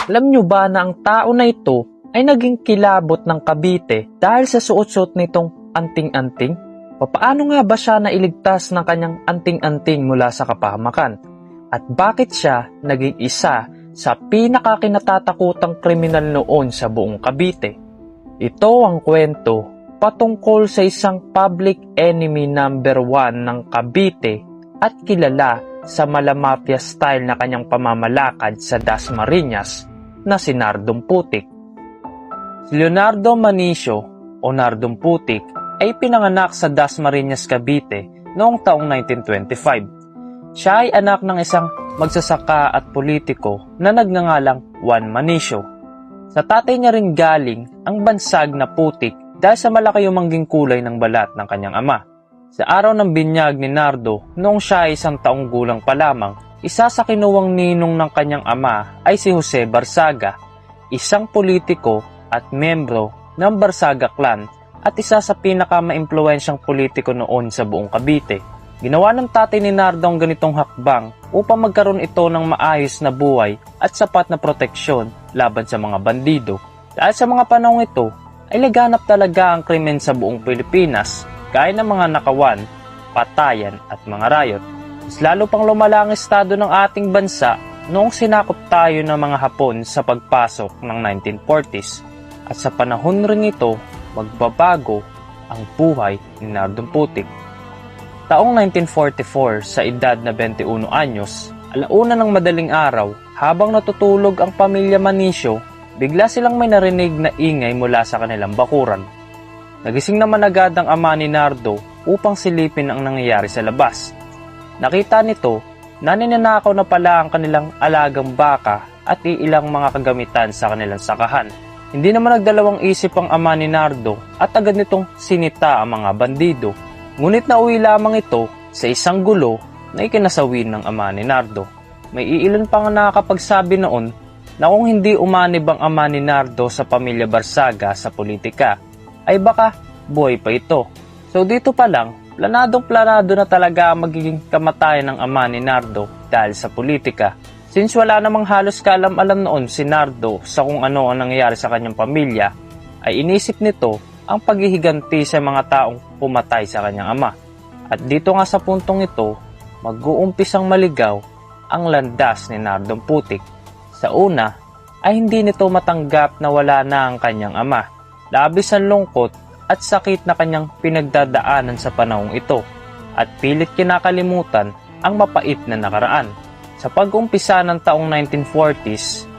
Alam nyo ba na ang tao na ito ay naging kilabot ng Cavite dahil sa suot-suot nitong anting-anting? Papaano nga ba siya nailigtas ng kanyang anting-anting mula sa kapahamakan? At bakit siya naging isa sa pinakakinatatakutang kriminal noon sa buong Cavite? Ito ang kwento patungkol sa isang public enemy number 1 ng Cavite at kilala sa malamafia style na kanyang pamamalakad sa Dasmariñas na si Nardong Putik. Si Leonardo Manicio o Nardong Putik ay pinanganak sa Dasmariñas, Cavite noong taong 1925. Siya ay anak ng isang magsasaka at politiko na nagngangalang Juan Manicio. Sa tatay niya rin galing ang bansag na putik dahil sa malaki yung mangging kulay ng balat ng kanyang ama. Sa araw ng binyag ni Nardo, noong siya ay 1 taong gulang pa lamang, isa sa kinuwang ninong ng kanyang ama ay si Jose Barzaga, isang politiko at membro ng Barzaga clan at isa sa pinakamaimpluwensyang politiko noon sa buong Cavite. Ginawa ng tatay ni Nardo ang ganitong hakbang upang magkaroon ito ng maayos na buhay at sapat na proteksyon laban sa mga bandido. Dahil sa mga panahong ito, ay laganap talaga ang krimen sa buong Pilipinas, gaya ng mga nakawan, patayan at mga riot. Mas lalo pang lumala ang estado ng ating bansa noong sinakop tayo ng mga Hapon sa pagpasok ng 1940s. At sa panahon ring ito, magbabago ang buhay ni Nardong Putik. Taong 1944, sa edad na 21 anyos, alauna ng madaling araw, habang natutulog ang pamilya Manicio, bigla silang may narinig na ingay mula sa kanilang bakuran. Nagising naman agad ang ama ni Nardo upang silipin ang nangyayari sa labas. Nakita nito na ninanakaw na pala ang kanilang alagang baka at iilang mga kagamitan sa kanilang sakahan. Hindi naman nagdalawang isip ang ama ni Nardo at agad nitong sinita ang mga bandido. Ngunit nauwi lamang ito sa isang gulo na ikinasawi ng ama ni Nardo. May iilan pa nga nakakapagsabi noon na kung hindi umanib ang ama ni Nardo sa pamilya Barzaga sa politika, ay baka buhay pa ito. So dito pa lang, planadong-planado na talaga ang magiging kamatayan ng ama ni Nardo dahil sa politika. Since wala namang halos kaalam-alam noon si Nardo sa kung ano ang nangyayari sa kanyang pamilya, ay inisip nito ang paghihiganti sa mga taong pumatay sa kanyang ama. At dito nga sa puntong ito, mag-uumpisang maligaw ang landas ni Nardong Putik. Sa una, ay hindi nito matanggap na wala na ang kanyang ama. Labis ang lungkot at sakit na kanyang pinagdadaanan sa panahong ito at pilit kinakalimutan ang mapait na nakaraan. Sa pag-umpisa ng taong 1940s,